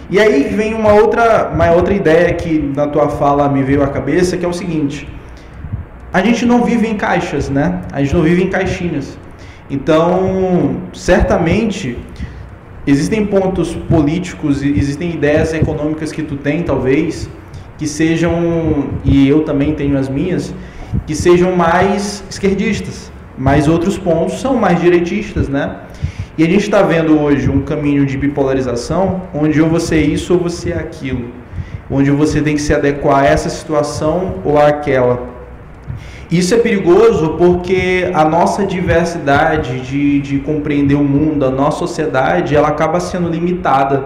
E aí vem uma outra ideia que na tua fala me veio à cabeça, que é o seguinte: a gente não vive em caixas, né? A gente não vive em caixinhas. Então, certamente, existem pontos políticos, existem ideias econômicas que tu tem, talvez, que sejam, e eu também tenho as minhas, que sejam mais esquerdistas, mas outros pontos são mais direitistas, né? E a gente está vendo hoje um caminho de bipolarização, onde ou você é isso ou você é aquilo, onde você tem que se adequar a essa situação ou àquela. Isso é perigoso porque a nossa diversidade de compreender o mundo, a nossa sociedade, ela acaba sendo limitada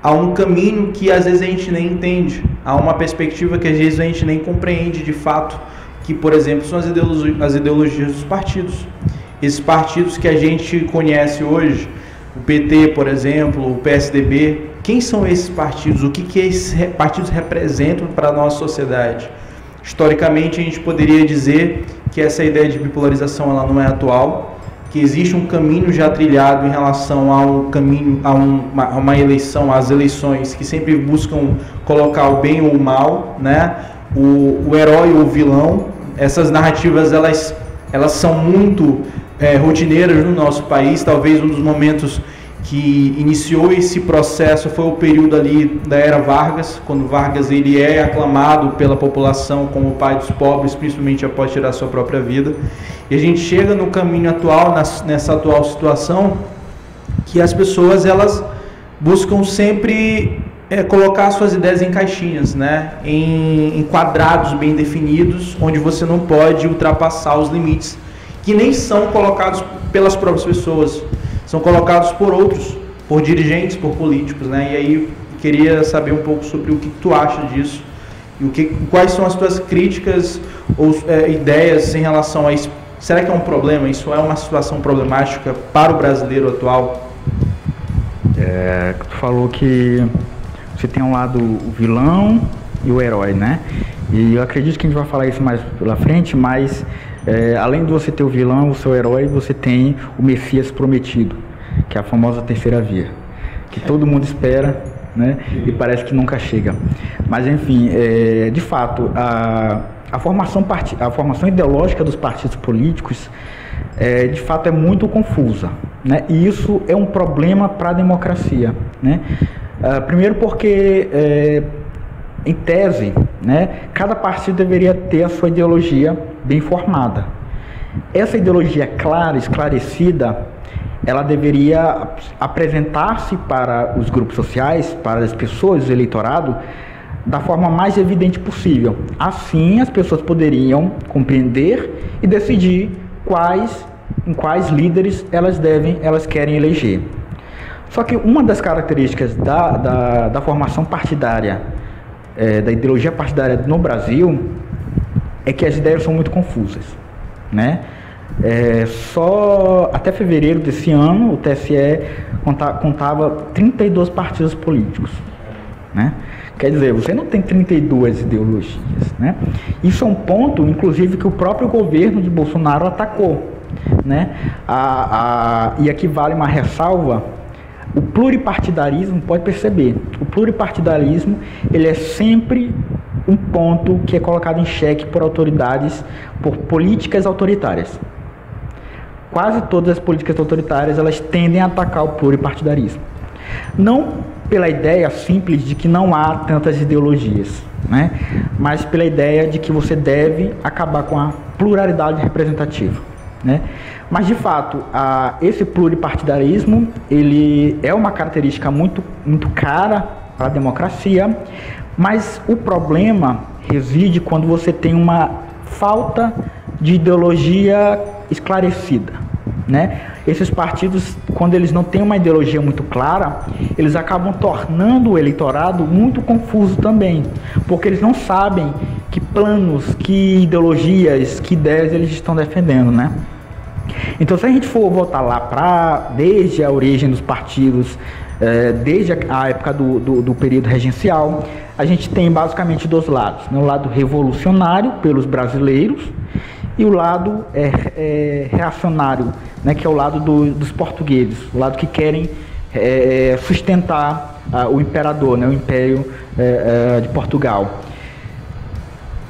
a um caminho que às vezes a gente nem entende, a uma perspectiva que às vezes a gente nem compreende de fato, que, por exemplo, são as ideologias dos partidos. Esses partidos que a gente conhece hoje, o PT, por exemplo, o PSDB, quem são esses partidos? O que esses partidos representam para a nossa sociedade? Historicamente, a gente poderia dizer que essa ideia de bipolarização ela não é atual, que existe um caminho já trilhado em relação a um caminho, a uma eleição, às eleições que sempre buscam colocar o bem ou o mal, né? O herói ou o vilão. Essas narrativas elas são muito rotineiras no nosso país. Talvez um dos momentos que iniciou esse processo foi o período ali da era Vargas, quando Vargas ele é aclamado pela população como o pai dos pobres, principalmente após tirar sua própria vida. E a gente chega no caminho atual, nessa atual situação, que as pessoas elas buscam sempre colocar suas ideias em caixinhas, né? Em quadrados bem definidos, onde você não pode ultrapassar os limites, que nem são colocados pelas próprias pessoas, são colocados por outros, por dirigentes, por políticos, né? E aí queria saber um pouco sobre o que tu acha disso e quais são as tuas críticas ou ideias em relação a isso. Será que é um problema? Isso é uma situação problemática para o brasileiro atual? Tu falou que você tem um lado o vilão e o herói, né? E eu acredito que a gente vai falar isso mais pela frente, mas além de você ter o vilão, o seu herói, você tem o Messias prometido, que é a famosa terceira via, que todo mundo espera, né? E parece que nunca chega. Mas enfim, de fato, a formação ideológica dos partidos políticos de fato é muito confusa, né? E isso é um problema para a democracia, né? Primeiro porque em tese, né, cada partido deveria ter a sua ideologia bem formada. Essa ideologia clara, esclarecida, ela deveria apresentar-se para os grupos sociais, para as pessoas do eleitorado, da forma mais evidente possível. Assim, as pessoas poderiam compreender e decidir em quais líderes elas querem eleger. Só que uma das características da formação partidária, da ideologia partidária no Brasil, é que as ideias são muito confusas, né? Só até fevereiro desse ano o TSE contava 32 partidos políticos, né? Quer dizer, você não tem 32 ideologias, né? Isso é um ponto, inclusive, que o próprio governo de Bolsonaro atacou, né? E aqui vale uma ressalva. O pluripartidarismo, pode perceber, o pluripartidarismo ele é sempre um ponto que é colocado em xeque por autoridades, por políticas autoritárias. Quase todas as políticas autoritárias elas tendem a atacar o pluripartidarismo. Não pela ideia simples de que não há tantas ideologias, né? Mas pela ideia de que você deve acabar com a pluralidade representativa, né? Mas de fato, esse pluripartidarismo ele é uma característica muito cara para a democracia, mas o problema reside quando você tem uma falta de ideologia esclarecida, né? Esses partidos, quando eles não têm uma ideologia muito clara, eles acabam tornando o eleitorado muito confuso também, porque eles não sabem que planos, que ideologias, que ideias eles estão defendendo, né? Então, se a gente for voltar lá desde a origem dos partidos, desde a época do período regencial, a gente tem basicamente dois lados, né? O lado revolucionário pelos brasileiros e o lado reacionário, né? Que é o lado dos portugueses, o lado que querem sustentar o imperador, né, o Império de Portugal.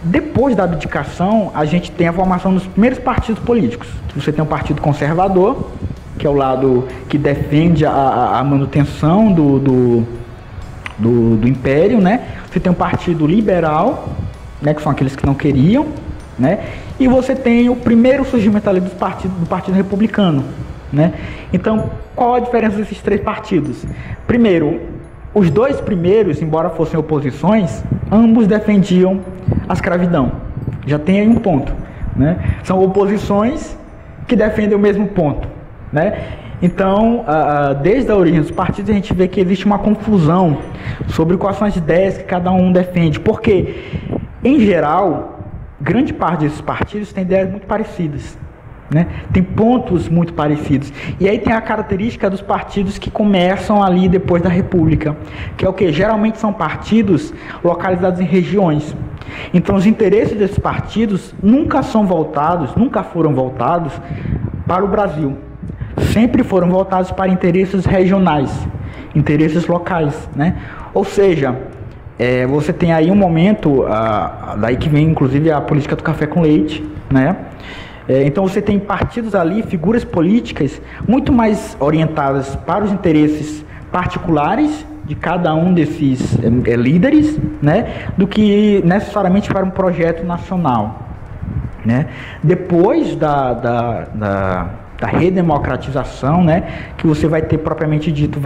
Depois da abdicação, a gente tem a formação dos primeiros partidos políticos. Você tem o Partido Conservador, que é o lado que defende a manutenção do Império, né? Você tem o Partido Liberal, né, que são aqueles que não queriam, né? E você tem o primeiro surgimento ali do Partido Republicano, né? Então, qual a diferença desses três partidos? Primeiro, os dois primeiros, embora fossem oposições, ambos defendiam a escravidão. Já tem aí um ponto, né? São oposições que defendem o mesmo ponto, né? Então, desde a origem dos partidos, a gente vê que existe uma confusão sobre quais são as ideias que cada um defende. Porque, em geral, grande parte desses partidos tem ideias muito parecidas, né? Tem pontos muito parecidos. E aí tem a característica dos partidos que começam ali depois da República, que é o que? Geralmente são partidos localizados em regiões. Então os interesses desses partidos nunca foram voltados para o Brasil. Sempre foram voltados para interesses regionais, interesses locais, né? Ou seja, você tem aí um momento, daí que vem inclusive a política do café com leite, né? Então você tem partidos ali, figuras políticas muito mais orientadas para os interesses particulares de cada um desses líderes, né, do que necessariamente para um projeto nacional, né? Depois da redemocratização, né, que você vai ter propriamente dito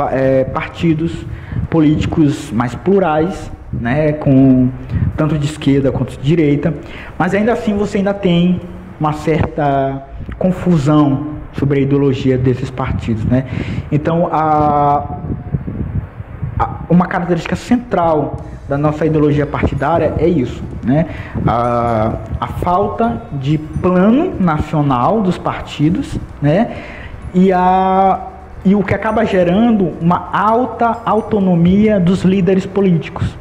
partidos políticos mais plurais, né, com tanto de esquerda quanto de direita, mas ainda assim você ainda tem uma certa confusão sobre a ideologia desses partidos, né? Então, uma característica central da nossa ideologia partidária é isso, né? A falta de plano nacional dos partidos, né? E o que acaba gerando uma alta autonomia dos líderes políticos.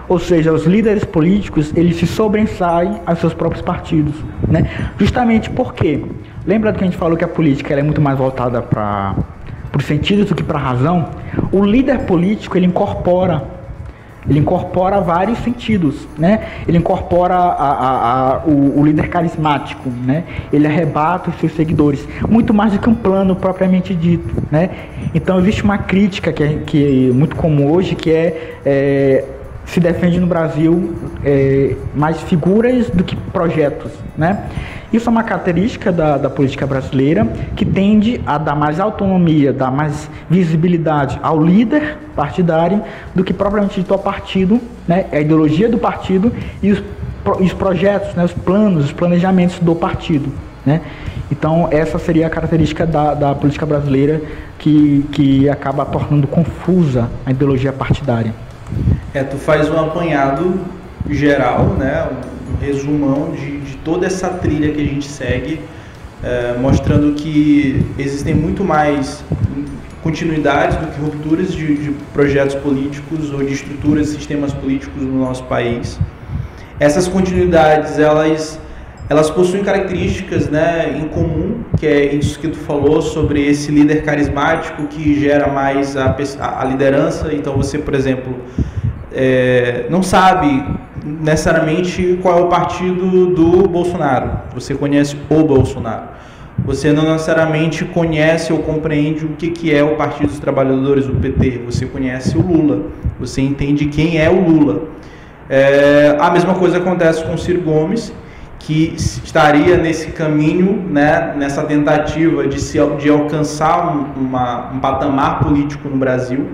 Ou seja, os líderes políticos, eles se sobressaem aos seus próprios partidos, né? Justamente porque, lembra que a gente falou que a política ela é muito mais voltada para os sentidos do que para a razão? O líder político, ele incorpora vários sentidos, né? Ele incorpora o líder carismático, né? Ele arrebata os seus seguidores, muito mais do que um plano propriamente dito, né? Então existe uma crítica que é muito comum hoje, que se defende no Brasil mais figuras do que projetos, né? Isso é uma característica da política brasileira, que tende a dar mais autonomia, dar mais visibilidade ao líder partidário do que propriamente dito ao partido, né? A ideologia do partido e os projetos, né? Os planos, os planejamentos do partido, né? Então essa seria a característica da política brasileira que acaba tornando confusa a ideologia partidária. Tu faz um apanhado geral, né, um resumão de toda essa trilha que a gente segue, mostrando que existem muito mais continuidades do que rupturas de projetos políticos ou de estruturas, sistemas políticos no nosso país. Essas continuidades, elas possuem características, né, em comum, que é isso que tu falou sobre esse líder carismático que gera mais a liderança. Então você, por exemplo, não sabe necessariamente qual é o partido do Bolsonaro. Você conhece o Bolsonaro. Você não necessariamente conhece ou compreende o que é o Partido dos Trabalhadores, o PT. Você conhece o Lula. Você entende quem é o Lula. A mesma coisa acontece com o Ciro Gomes, que estaria nesse caminho, né, nessa tentativa de alcançar um patamar político no Brasil,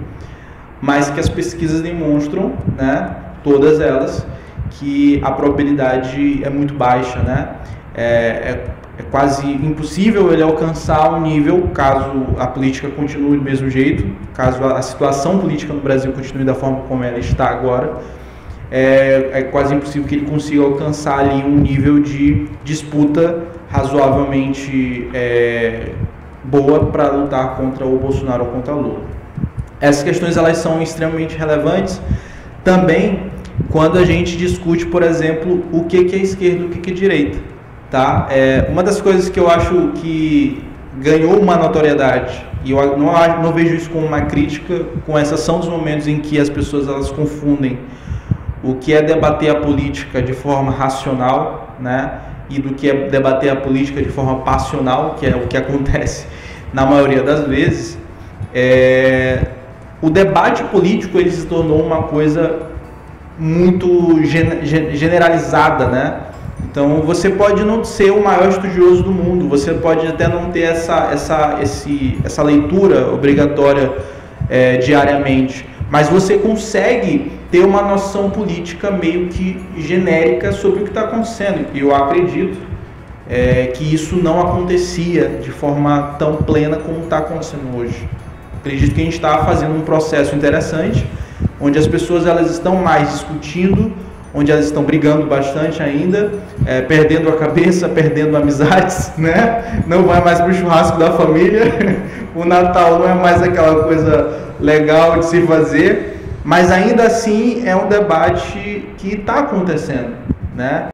mas que as pesquisas demonstram, né, todas elas, que a probabilidade é muito baixa, né? É quase impossível ele alcançar um nível, caso a política continue do mesmo jeito, caso a situação política no Brasil continue da forma como ela está agora. É quase impossível que ele consiga alcançar ali um nível de disputa razoavelmente boa para lutar contra o Bolsonaro ou contra o Lula. Essas questões elas são extremamente relevantes também quando a gente discute, por exemplo, o que é esquerda e o que é direita. Tá? Uma das coisas que eu acho que ganhou uma notoriedade e eu não vejo isso como uma crítica, com exceção dos momentos em que as pessoas elas confundem o que é debater a política de forma racional, né, e do que é debater a política de forma passional, que é o que acontece na maioria das vezes. O debate político ele se tornou uma coisa muito generalizada, né? Então você pode não ser o maior estudioso do mundo, você pode até não ter essa leitura obrigatória diariamente, mas você consegue ter uma noção política meio que genérica sobre o que está acontecendo. E eu acredito que isso não acontecia de forma tão plena como está acontecendo hoje. Acredito que a gente está fazendo um processo interessante, onde as pessoas elas estão mais discutindo, onde elas estão brigando bastante ainda, perdendo a cabeça, perdendo amizades, né? Não vai mais para o churrasco da família, o Natal não é mais aquela coisa legal de se fazer, mas ainda assim é um debate que está acontecendo, né?